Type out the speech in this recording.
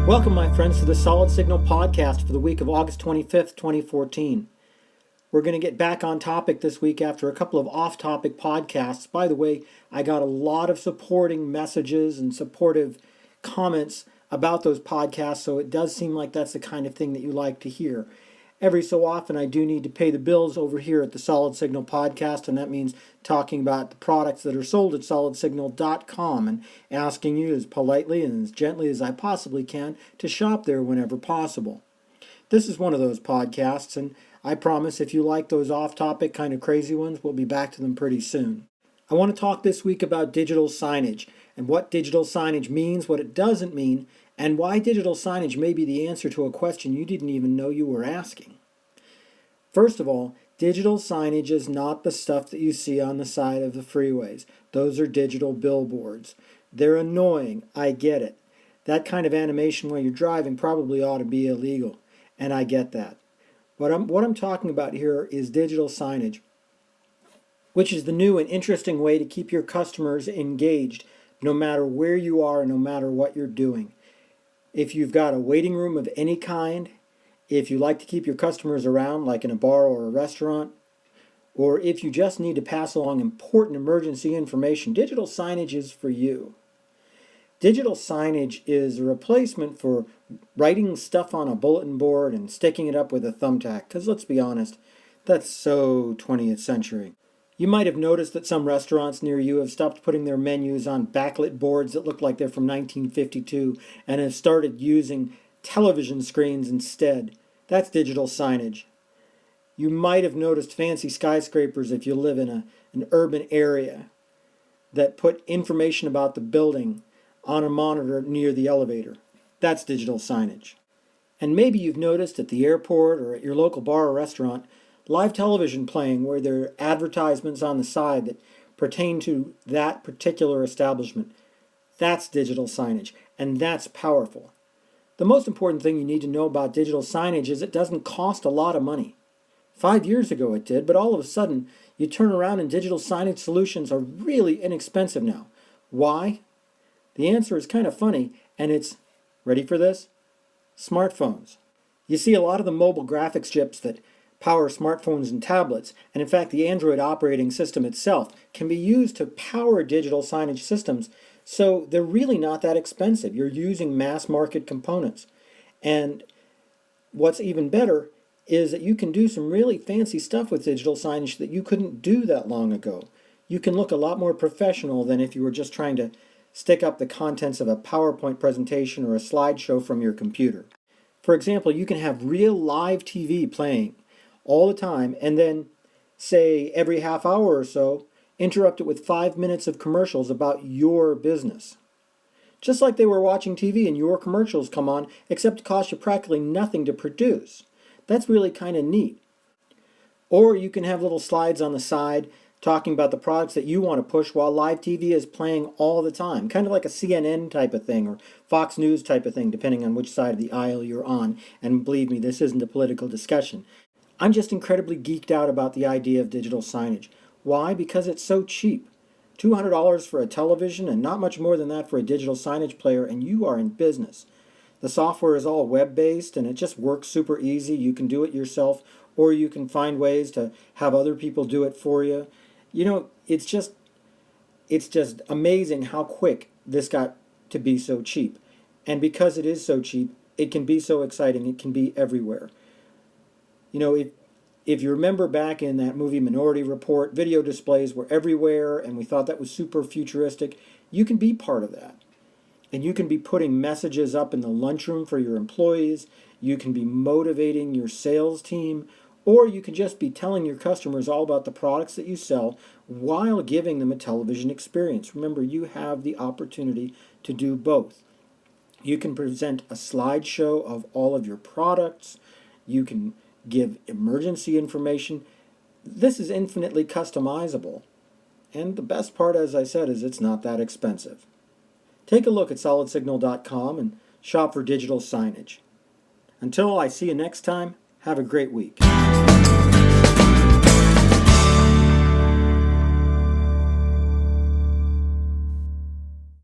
Welcome, my friends, to the Solid Signal podcast for the week of August 25th, 2014. We're going to get back on topic this week after a couple of off-topic podcasts. By the way, I got a lot of supporting messages and supportive comments about those podcasts, so it does seem like that's the kind of thing that you like to hear. Every so often, I do need to pay the bills over here at the Solid Signal podcast, and that means talking about the products that are sold at solidsignal.com and asking you as politely and as gently as I possibly can to shop there whenever possible. This is one of those podcasts, and I promise if you like those off-topic kind of crazy ones, we'll be back to them pretty soon. I want to talk this week about digital signage and what digital signage means, what it doesn't mean, and why digital signage may be the answer to a question you didn't even know you were asking. First of all, digital signage is not the stuff that you see on the side of the freeways. Those are digital billboards. They're annoying, I get it. That kind of animation while you're driving probably ought to be illegal, and I get that. What I'm talking about here is digital signage, which is the new and interesting way to keep your customers engaged no matter where you are and no matter what you're doing. If you've got a waiting room of any kind, if you like to keep your customers around like in a bar or a restaurant, or if you just need to pass along important emergency information, digital signage is for you. Digital signage is a replacement for writing stuff on a bulletin board and sticking it up with a thumbtack, because let's be honest, that's so 20th century. You might have noticed that some restaurants near you have stopped putting their menus on backlit boards that look like they're from 1952 and have started using television screens instead. That's digital signage. You might have noticed fancy skyscrapers if you live in an urban area that put information about the building on a monitor near the elevator. That's digital signage. And maybe you've noticed at the airport or at your local bar or restaurant live television playing where there are advertisements on the side that pertain to that particular establishment. That's digital signage, and that's powerful. The most important thing you need to know about digital signage is it doesn't cost a lot of money. 5 years ago it did, but all of a sudden you turn around and digital signage solutions are really inexpensive now. Why? The answer is kind of funny, and it's, ready for this? Smartphones. You see, a lot of the mobile graphics chips that power smartphones and tablets, and in fact the Android operating system itself, can be used to power digital signage systems, so they're really not that expensive. You're using mass market components. And what's even better is that you can do some really fancy stuff with digital signage that you couldn't do that long ago. You can look a lot more professional than if you were just trying to stick up the contents of a PowerPoint presentation or a slideshow from your computer. For example, you can have real live TV playing all the time, and then, say, every half hour or so, interrupt it with 5 minutes of commercials about your business. Just like they were watching TV and your commercials come on, except it costs you practically nothing to produce. That's really kind of neat. Or you can have little slides on the side talking about the products that you want to push while live TV is playing all the time, kind of like a CNN type of thing or Fox News type of thing, depending on which side of the aisle you're on. And believe me, this isn't a political discussion. I'm just incredibly geeked out about the idea of digital signage. Why? Because it's so cheap. $200 for a television and not much more than that for a digital signage player, and you are in business. The software is all web-based and it just works super easy. You can do it yourself, or you can find ways to have other people do it for you. You know, it's just amazing how quick this got to be so cheap. And because it is so cheap, it can be so exciting. It can be everywhere. You know, if you remember back in that movie Minority Report, video displays were everywhere and we thought that was super futuristic. You can be part of that. And you can be putting messages up in the lunchroom for your employees. You can be motivating your sales team. Or you can just be telling your customers all about the products that you sell while giving them a television experience. Remember, you have the opportunity to do both. You can present a slideshow of all of your products. You can give emergency information. This is infinitely customizable. And the best part, as I said, is it's not that expensive. Take a look at solidsignal.com and shop for digital signage. Until I see you next time, have a great week.